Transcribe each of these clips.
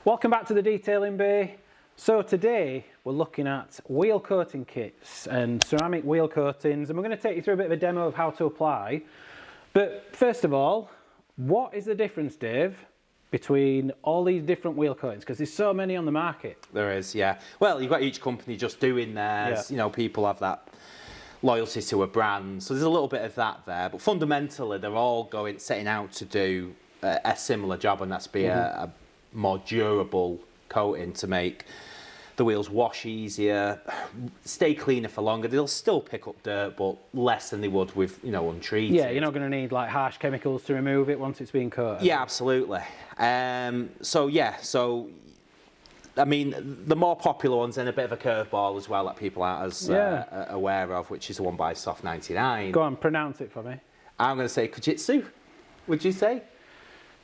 Welcome back to the Detailing Bay. So today we're looking at wheel coating kits and ceramic wheel coatings, and we're going to take you through a bit of a demo of how to apply. But first of all, what is the difference, Dave, between all these different wheel coatings? Because there's so many on the market. There is, yeah. Well, you've got each company just doing theirs. Yeah. You know, people have that loyalty to a brand, so there's a little bit of that there. But fundamentally, they're all setting out to do a similar job, and that's be a more durable coating to make the wheels wash easier, stay cleaner for longer. They'll still pick up dirt, but less than they would with, you know, untreated. Yeah, you're not going to need like harsh chemicals to remove it once it's been coated. Yeah, absolutely. So I mean, the more popular ones, and a bit of a curveball as well that people aren't as aware of, which is the one by Soft 99. Go on, pronounce it for me. I'm going to say Kujitsu. Would you say?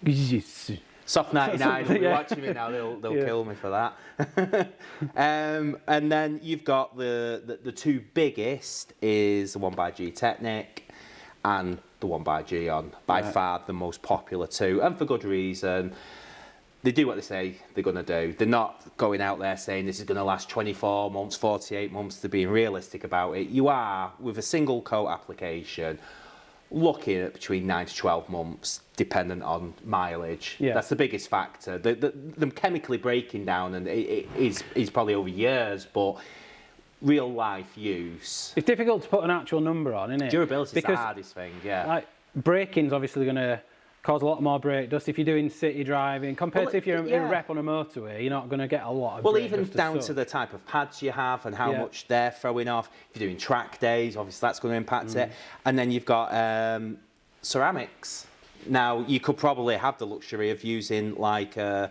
Jiu-jitsu. Soft 99 will be Yeah. watching me now. They'll kill me for that. And then you've got the two biggest is the one by Gtechniq and the one by Geon. By far the most popular two, and for good reason. They do what they say they're going to do. They're not going out there saying this is going to last 24 months, 48 months. They're being realistic about it. You are, with a single coat application, looking at between 9 to 12 months, dependent on mileage. Yeah. That's the biggest factor. Them chemically breaking down, and it is probably over years, but real life use. It's difficult to put an actual number on, isn't it? Durability is the hardest thing, yeah. Like, braking's obviously going to cause a lot more brake dust if you're doing city driving, compared to if you're in a rep on a motorway. You're not going to get a lot of brake even dust down to the type of pads you have and how much they're throwing off. If you're doing track days, obviously that's going to impact it. And then you've got ceramics. Now, you could probably have the luxury of using like a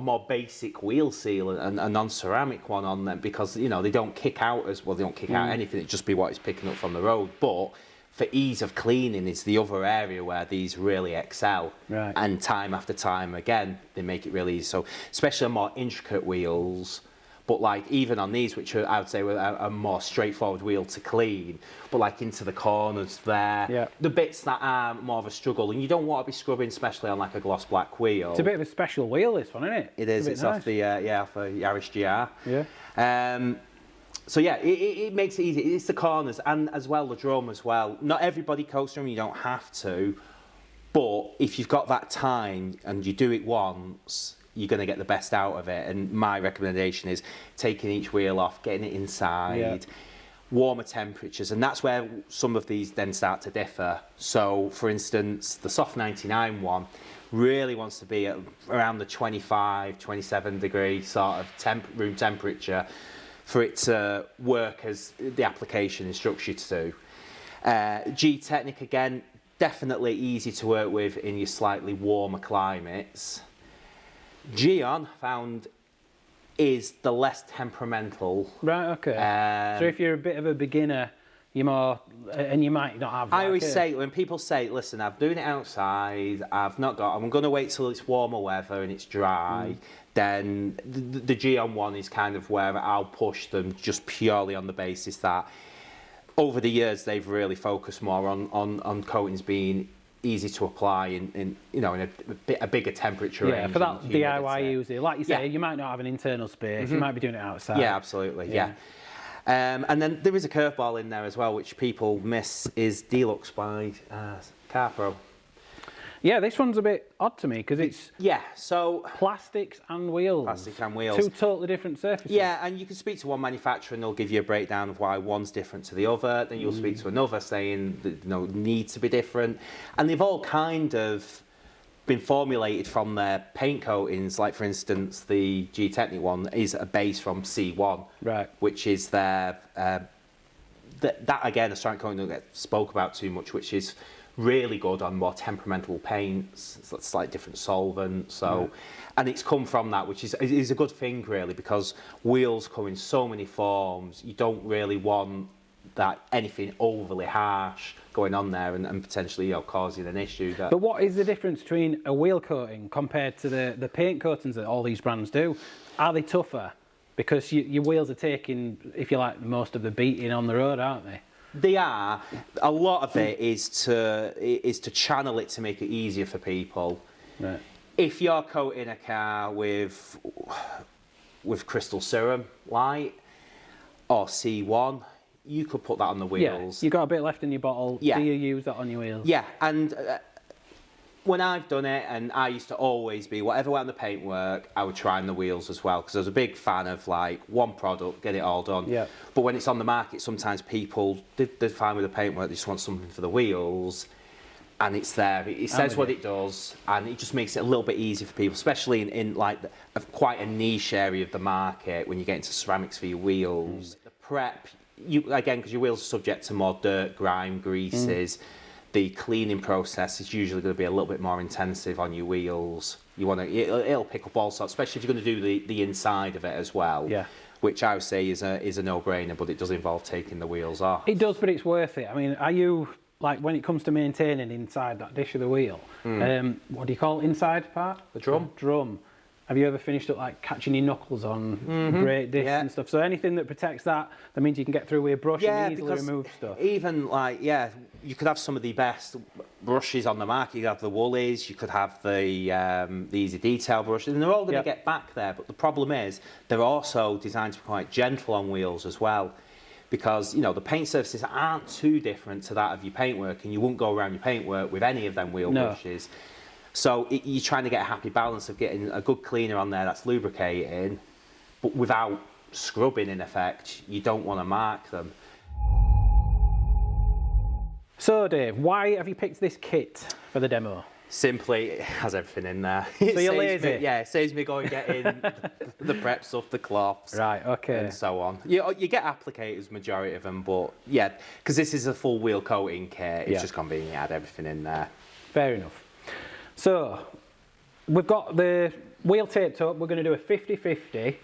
more basic wheel seal and a non-ceramic one on them, because, you know, they don't kick out as well. They don't kick out anything. It'd just be what it's picking up from the road. But for ease of cleaning is the other area where these really excel. Right. And time after time, again, they make it really easy. So especially on more intricate wheels, but like even on these, which are, I would say were a more straightforward wheel to clean, but like into the corners there, the bits that are more of a struggle, and you don't want to be scrubbing, especially on like a gloss black wheel. It's a bit of a special wheel, this one, isn't it? It is. It's nice. off the off a Yaris GR. Yeah. So yeah, it makes it easy. It's the corners and as well the drum as well. Not everybody coats drum, you don't have to. But if you've got that time and you do it once, you're going to get the best out of it. And my recommendation is taking each wheel off, getting it inside, warmer temperatures. And that's where some of these then start to differ. So for instance, the Soft 99 one really wants to be at around the 25, 27 degree sort of room temperature for it to work as the application instructs you to do. Gtechniq, again, definitely easy to work with in your slightly warmer climates. Geon, found, is the less temperamental. Right, okay. So if you're a bit of a beginner, you're more, and you might not have... I always say, when people say, listen, I'm doing it outside, I'm going to wait till it's warmer weather and it's dry, then the Geon one is kind of where I'll push them, just purely on the basis that over the years they've really focused more on coatings being easy to apply in a bigger temperature range. Yeah, for that DIY user, like you say, you might not have an internal space, you might be doing it outside. Yeah, absolutely, yeah. And then there is a curveball in there as well, which people miss, is Deluxe by CarPro. Yeah, this one's a bit odd to me because it's so plastics and wheels. Plastic and wheels. Two totally different surfaces. Yeah, and you can speak to one manufacturer and they'll give you a breakdown of why one's different to the other. Then you'll speak to another saying that need to be different, and they've all kind of been formulated from their paint coatings. Like for instance, the Gtechniq one is a base from C1, right? Which is their that again a ceramic coating don't get spoke about too much, which is really good on more temperamental paints. So it's like different solvents. So, and it's come from that, which is a good thing really, because wheels come in so many forms. You don't really want that anything overly harsh going on there and potentially causing an issue. But what is the difference between a wheel coating compared to the paint coatings that all these brands do? Are they tougher? Because your wheels are taking, if you like, most of the beating on the road, aren't they? They are. A lot of it is to channel it to make it easier for people. Right. If you're coating a car with crystal serum light or C1, you could put that on the wheels. Yeah, you got a bit left in your bottle. Yeah. Do you use that on your wheels? Yeah, and when I've done it, and I used to always be, whatever went on the paintwork, I would try on the wheels as well, because I was a big fan of like one product, get it all done. Yeah. But when it's on the market, sometimes people, they're fine with the paintwork, they just want something for the wheels, and it's there. It says what it does, and it just makes it a little bit easier for people, especially in like quite a niche area of the market when you get into ceramics for your wheels. The prep, again, because your wheels are subject to more dirt, grime, greases. The cleaning process is usually going to be a little bit more intensive on your wheels. You want to, it'll pick up all sorts, especially if you're going to do the inside of it as well. Yeah. Which I would say is a no-brainer, but it does involve taking the wheels off. It does, but it's worth it. I mean, are you, like, when it comes to maintaining inside that dish of the wheel, what do you call it, inside part? The drum. The drum. Have you ever finished up like catching your knuckles on brake discs and stuff? So anything that protects that means you can get through with a brush and easily remove stuff. Even like, you could have some of the best brushes on the market. You could have the Woolies, you could have the Easy Detail brush, and they're all going to get back there. But the problem is they're also designed to be quite gentle on wheels as well, because the paint surfaces aren't too different to that of your paintwork, and you won't go around your paintwork with any of them wheel brushes. So you're trying to get a happy balance of getting a good cleaner on there that's lubricating, but without scrubbing in effect. You don't want to mark them. So Dave, why have you picked this kit for the demo? Simply, it has everything in there. So you're lazy? It saves me going getting the prep stuff, the cloths. Right, okay. And so on. You get applicators, majority of them, but yeah, because this is a full wheel coating kit, it's just convenient to add everything in there. Fair enough. So, we've got the wheel taped up, we're going to do a 50-50.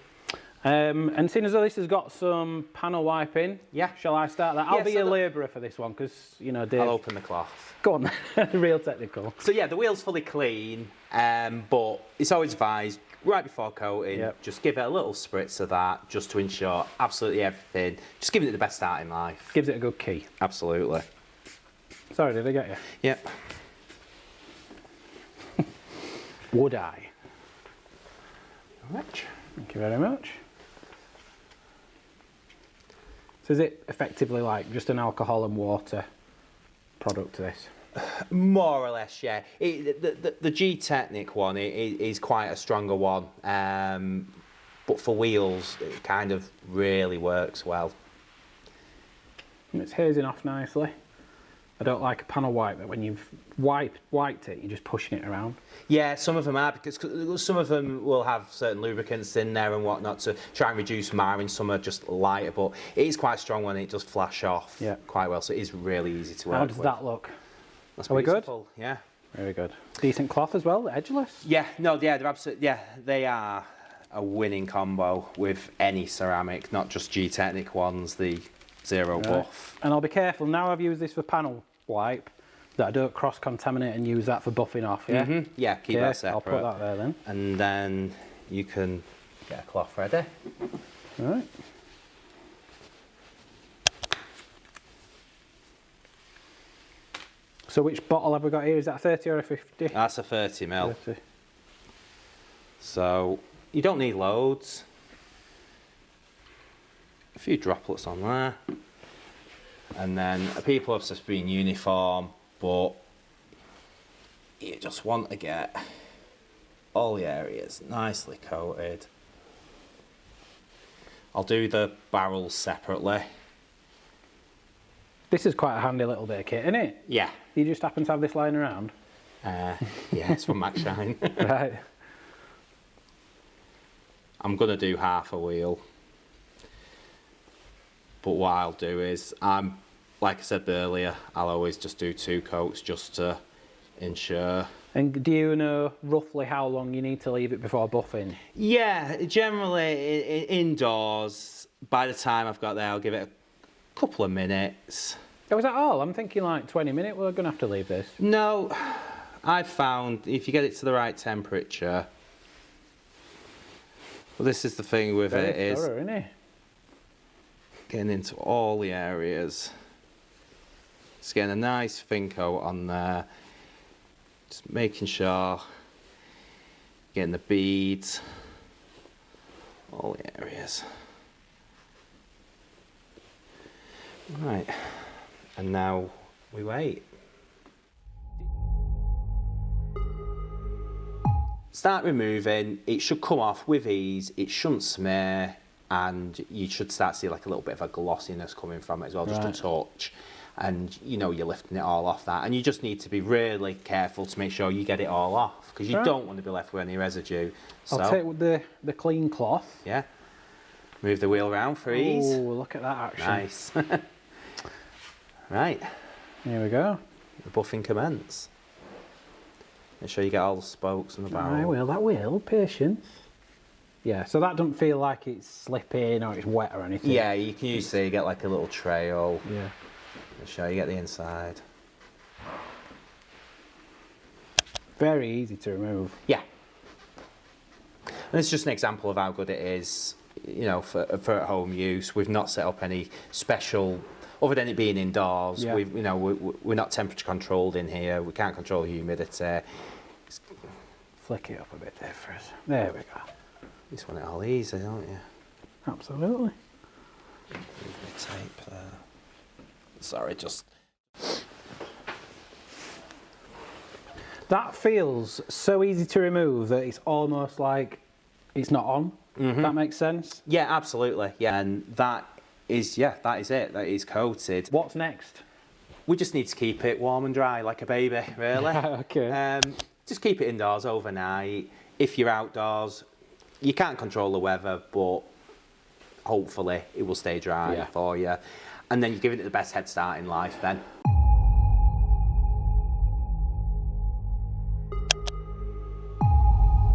And seeing as though this has got some panel wiping, shall I start that? I'll be a labourer for this one, because, Dave... I'll open the cloth. Go on, real technical. So yeah, the wheel's fully clean, but it's always advised, right before coating, just give it a little spritz of that, just to ensure absolutely everything, just giving it the best start in life. Gives it a good key. Absolutely. Sorry, did I get you? Yep. Would I? Much. Thank you very much. So is it effectively like just an alcohol and water product, this? More or less, yeah. The Gtechniq one is quite a stronger one, but for wheels it kind of really works well. It's hazing off nicely. I don't like a panel wipe that when you've wiped it, you're just pushing it around. Yeah, some of them are, because some of them will have certain lubricants in there and whatnot to try and reduce marring. Some are just lighter, but it is quite strong when it does flash off quite well, so it is really easy to work with. How does that look? That's Are we good? Yeah. Very good. Decent cloth as well, edgeless? Yeah, they're absolutely, they are a winning combo with any ceramic, not just Gtechniq ones, the Zero Buff. And I'll be careful, now I've used this for panel wipe, that I don't cross-contaminate and use that for buffing off, yeah? Yeah, keep that separate. I'll put that there then. And then you can get a cloth ready. All right. So which bottle have we got here? Is that a 30 or a 50? That's a 30 ml. 30. So you don't need loads. A few droplets on there. And then people are supposed to be in uniform, but you just want to get all the areas nicely coated. I'll do the barrels separately. This is quite a handy little bit of kit, isn't it? Yeah. You just happen to have this lying around? Yeah, it's from Max Shine. Right. I'm going to do half a wheel. But what I'll do is, like I said earlier, I'll always just do 2 coats just to ensure. And do you know roughly how long you need to leave it before buffing? Yeah, generally indoors, by the time I've got there, I'll give it a couple of minutes. Oh, is that all? I'm thinking like 20 minutes, we're going to have to leave this. No, I've found if you get it to the right temperature, well, this is the thing with Very it is, thorough, isn't it? Getting into all the areas. Just getting a nice thin coat on there. Just making sure getting the beads, all the areas. Right, and now we wait. Start removing, it should come off with ease, it shouldn't smear, and you should start to see like a little bit of a glossiness coming from it as well, just a touch. And you know you're lifting it all off that, and you just need to be really careful to make sure you get it all off, because you don't want to be left with any residue. So, I'll take the clean cloth. Yeah. Move the wheel around for ease. Oh, look at that action. Nice. Right. Here we go. The buffing commence. Make sure you get all the spokes and the barrel. I will, that will. Patience. Yeah, so that doesn't feel like it's slipping or it's wet or anything. Yeah, you can usually get like a little trail. Yeah. Make sure you get the inside. Very easy to remove. Yeah. And it's just an example of how good it is, you know, for at home use. We've not set up any special, other than it being indoors. Yeah. We've, you know, we're not temperature controlled in here. We can't control the humidity. Flick it up a bit there for us. There we go. You just want it all easy, don't you? Absolutely. Move the tape there. Sorry, just... That feels so easy to remove that it's almost like it's not on. That makes sense? Yeah, absolutely. Yeah, and that is it. That is coated. What's next? We just need to keep it warm and dry like a baby, really. Okay. Just keep it indoors overnight. If you're outdoors, you can't control the weather, but hopefully it will stay dry for you. And then you're giving it the best head start in life then.